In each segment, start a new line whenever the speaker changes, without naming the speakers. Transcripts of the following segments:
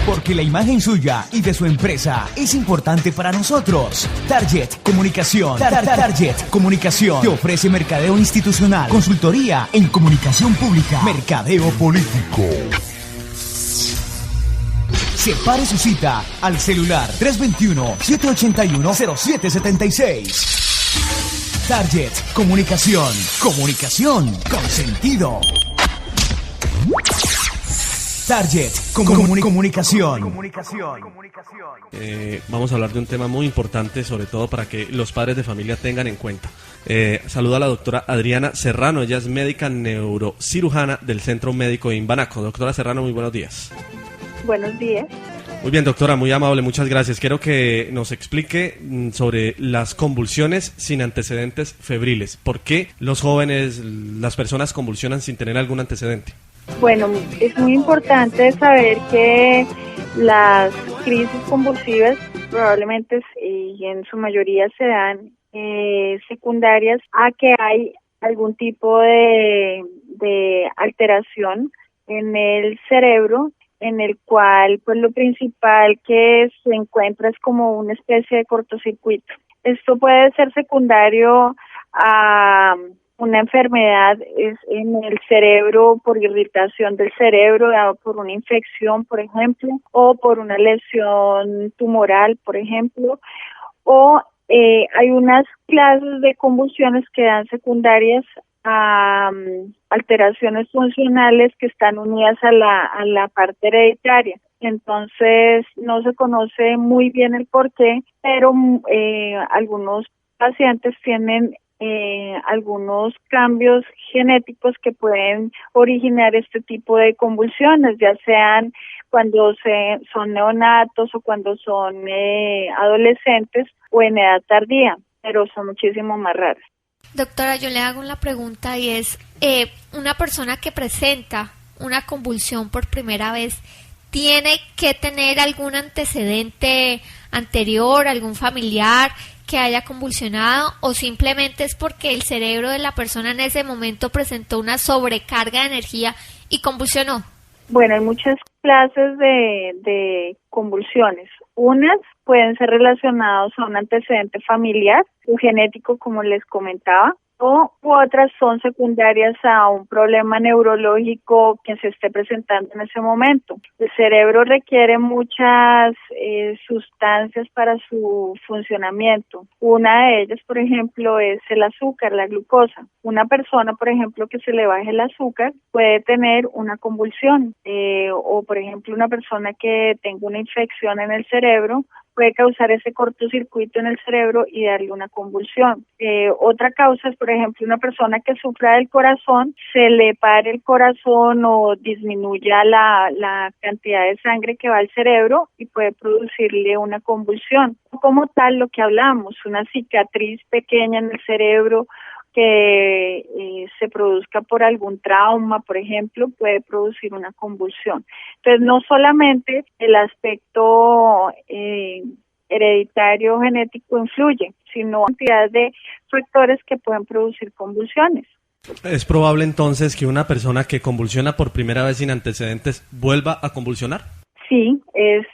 Porque la imagen suya y de su empresa es importante para nosotros. Target Comunicación. Target Comunicación te ofrece mercadeo institucional, consultoría en comunicación pública, mercadeo político. Separe su cita al celular 321-781-0776. Target Comunicación. Comunicación con sentido. Target Comunicación.
Vamos a hablar de un tema muy importante, sobre todo para que los padres de familia tengan en cuenta. Saludo a la doctora Adriana Serrano, ella es médica neurocirujana del Centro Médico Inbanaco. Doctora Serrano, muy buenos días.
Buenos días.
Muy bien, doctora, muy amable, muchas gracias. Quiero que nos explique sobre las convulsiones sin antecedentes febriles. ¿Por qué los jóvenes, las personas convulsionan sin tener algún antecedente?
Bueno, es muy importante saber que las crisis convulsivas probablemente y en su mayoría se dan secundarias a que hay algún tipo de alteración en el cerebro, en el cual pues lo principal que se encuentra es como una especie de cortocircuito. Esto puede ser secundario a una enfermedad en el cerebro por irritación del cerebro, dado por una infección, por ejemplo, o por una lesión tumoral, por ejemplo, o hay unas clases de convulsiones que dan secundarias a alteraciones funcionales que están unidas a la parte hereditaria. Entonces no se conoce muy bien el porqué, pero algunos pacientes tienen algunos cambios genéticos que pueden originar este tipo de convulsiones, ya sean cuando son neonatos o cuando son adolescentes o en edad tardía, pero son muchísimo más raras.
Doctora, yo le hago una pregunta y es, una persona que presenta una convulsión por primera vez, ¿tiene que tener algún antecedente anterior, algún familiar que haya convulsionado, o simplemente es porque el cerebro de la persona en ese momento presentó una sobrecarga de energía y convulsionó?
Bueno, hay muchas clases de convulsiones. Unas pueden ser relacionadas a un antecedente familiar o genético, como les comentaba, u otras son secundarias a un problema neurológico que se esté presentando en ese momento. El cerebro requiere muchas sustancias para su funcionamiento. Una de ellas, por ejemplo, es el azúcar, la glucosa. Una persona, por ejemplo, que se le baje el azúcar puede tener una convulsión, o por ejemplo, una persona que tenga una infección en el cerebro puede causar ese cortocircuito en el cerebro y darle una convulsión. Otra causa es, por ejemplo, una persona que sufra del corazón, se le pare el corazón o disminuya la cantidad de sangre que va al cerebro y puede producirle una convulsión. Como tal, lo que hablamos, una cicatriz pequeña en el cerebro que se produzca por algún trauma, por ejemplo, puede producir una convulsión. Entonces, no solamente el aspecto hereditario genético influye, sino cantidad de factores que pueden producir convulsiones.
¿Es probable entonces que una persona que convulsiona por primera vez sin antecedentes vuelva a convulsionar?
Sí, es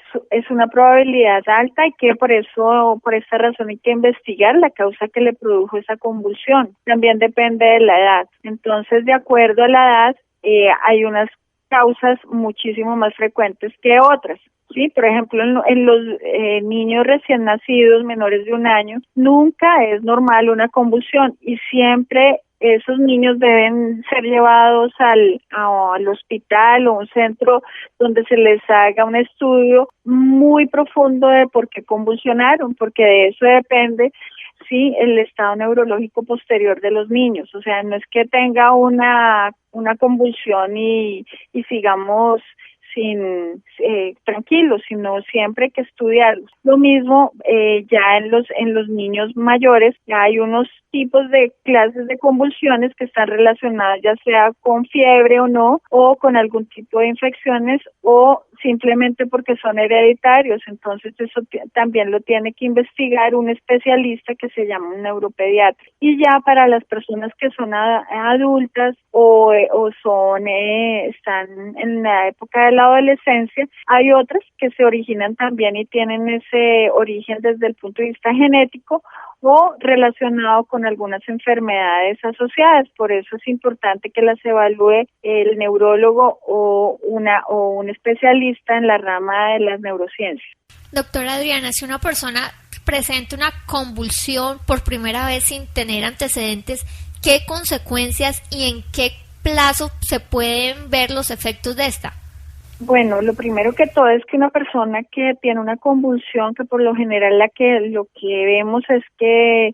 una probabilidad alta y que por esta razón hay que investigar la causa que le produjo esa convulsión. También depende de la edad. Entonces, de acuerdo a la edad, hay unas causas muchísimo más frecuentes que otras. Sí, por ejemplo, en los niños recién nacidos menores de 1 año, nunca es normal una convulsión y siempre esos niños deben ser llevados al hospital o un centro donde se les haga un estudio muy profundo de por qué convulsionaron, porque de eso depende el estado neurológico posterior de los niños. O sea, no es que tenga una convulsión y sigamos tranquilos, sino siempre hay que estudiarlos. Lo mismo ya en los niños mayores, ya hay unos tipos de clases de convulsiones que están relacionadas ya sea con fiebre o no, o con algún tipo de infecciones, o simplemente porque son hereditarios. Entonces eso también lo tiene que investigar un especialista que se llama un neuropediatra. Y ya para las personas que son adultas o están en la época de la adolescencia, Hay otras que se originan también y tienen ese origen desde el punto de vista genético o relacionado con algunas enfermedades asociadas. Por eso es importante que las evalúe el neurólogo o un especialista en la rama de las neurociencias.
Doctora Adriana, si una persona presenta una convulsión por primera vez sin tener antecedentes, ¿qué consecuencias y en qué plazo se pueden ver los efectos de esta?
Bueno, lo primero que todo es que una persona que tiene una convulsión, que por lo general lo que vemos es que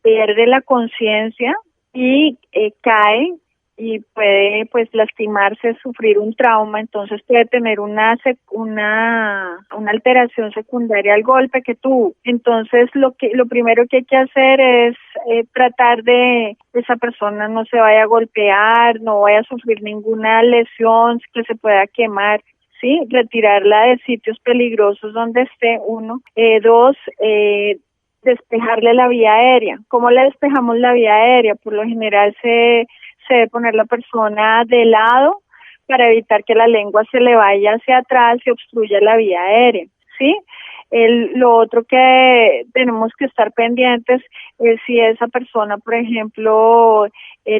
pierde la conciencia y cae y puede pues lastimarse, sufrir un trauma, entonces puede tener una alteración secundaria al golpe que tuvo. Entonces lo primero que hay que hacer es tratar de que esa persona no se vaya a golpear, no vaya a sufrir ninguna lesión que se pueda quemar, ¿sí? Retirarla de sitios peligrosos donde esté, uno. Dos, despejarle la vía aérea. ¿Cómo le despejamos la vía aérea? Por lo general se debe poner la persona de lado para evitar que la lengua se le vaya hacia atrás y obstruya la vía aérea, ¿sí? Lo otro que tenemos que estar pendientes es si esa persona, por ejemplo,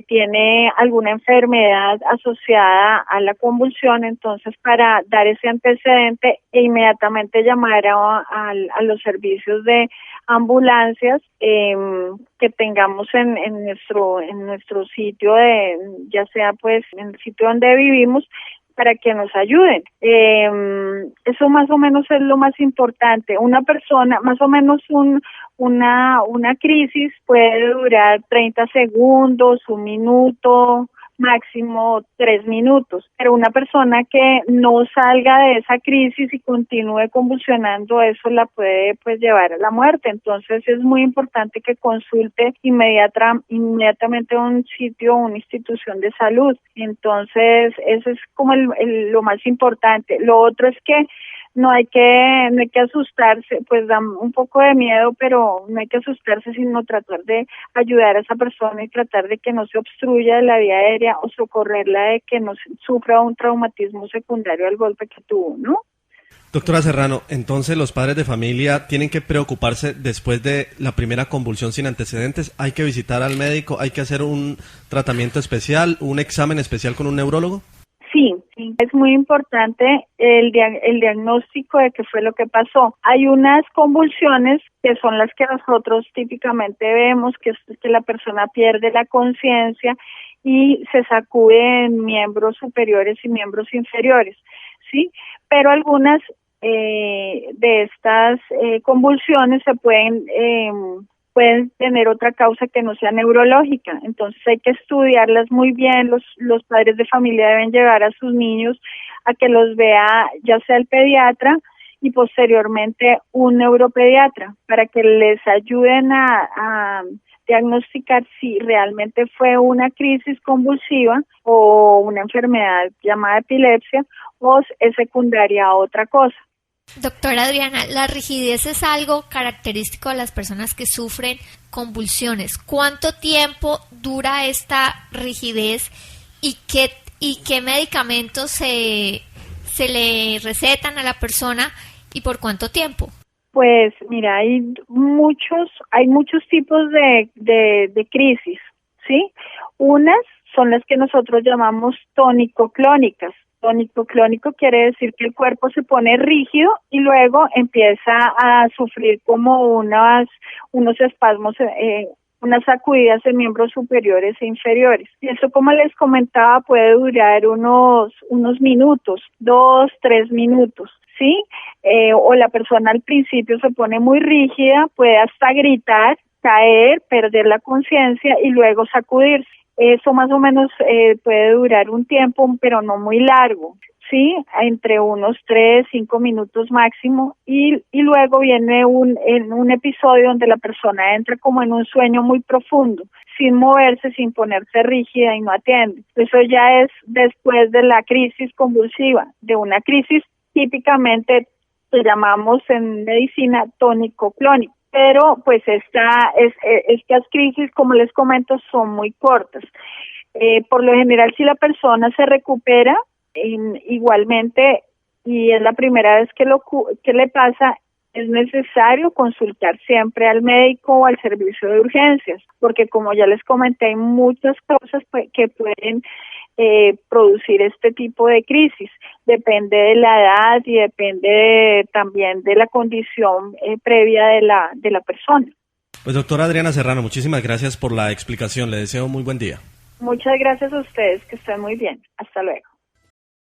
tiene alguna enfermedad asociada a la convulsión, entonces para dar ese antecedente e inmediatamente llamar a los servicios de ambulancias que tengamos en nuestro sitio, ya sea pues en el sitio donde vivimos, para que nos ayuden. Eso más o menos es lo más importante. Una persona, más o menos una crisis puede durar 30 segundos, 1 minuto, máximo 3 minutos, pero una persona que no salga de esa crisis y continúe convulsionando, eso la puede pues llevar a la muerte. Entonces es muy importante que consulte inmediatamente un sitio, una institución de salud. Entonces eso es como lo más importante. Lo otro es que no hay que asustarse, pues da un poco de miedo, pero no hay que asustarse, sino tratar de ayudar a esa persona y tratar de que no se obstruya la vía aérea o socorrerla de que no sufra un traumatismo secundario al golpe que tuvo, ¿no?
Doctora Serrano, entonces los padres de familia tienen que preocuparse después de la primera convulsión sin antecedentes. ¿Hay que visitar al médico? ¿Hay que hacer un tratamiento especial, un examen especial con un neurólogo?
Sí, es muy importante el diagnóstico de qué fue lo que pasó. Hay unas convulsiones que son las que nosotros típicamente vemos, que es que la persona pierde la conciencia y se sacuden miembros superiores y miembros inferiores, ¿sí? Pero algunas de estas convulsiones se pueden tener otra causa que no sea neurológica, entonces hay que estudiarlas muy bien. Los padres de familia deben llevar a sus niños a que los vea ya sea el pediatra y posteriormente un neuropediatra para que les ayuden a diagnosticar si realmente fue una crisis convulsiva o una enfermedad llamada epilepsia o es secundaria a otra cosa.
Doctora Adriana, la rigidez es algo característico de las personas que sufren convulsiones. ¿Cuánto tiempo dura esta rigidez y qué medicamentos se le recetan a la persona y por cuánto tiempo?
Pues mira, hay muchos tipos de crisis, ¿sí? Unas son las que nosotros llamamos tónico-clónicas. Tónico-clónico quiere decir que el cuerpo se pone rígido y luego empieza a sufrir como unos espasmos, unas sacudidas en miembros superiores e inferiores. Y eso, como les comentaba, puede durar unos minutos, 2, 3 minutos, ¿sí? O la persona al principio se pone muy rígida, puede hasta gritar, caer, perder la conciencia y luego sacudirse. Eso más o menos puede durar un tiempo, pero no muy largo, ¿sí? Entre unos 3, 5 minutos máximo, y luego viene un episodio donde la persona entra como en un sueño muy profundo, sin moverse, sin ponerse rígida y no atiende. Eso ya es después de la crisis convulsiva, de una crisis típicamente que llamamos en medicina tónico-clónica. Pero pues estas crisis, como les comento, son muy cortas. Por lo general, si la persona se recupera, igualmente y es la primera vez que le pasa, es necesario consultar siempre al médico o al servicio de urgencias, porque como ya les comenté, hay muchas cosas que pueden producir este tipo de crisis. Depende de la edad y depende también de la condición previa de la persona.
Pues doctora Adriana Serrano, muchísimas gracias por la explicación. Le deseo muy buen día.
Muchas gracias a ustedes, que estén muy bien. Hasta luego.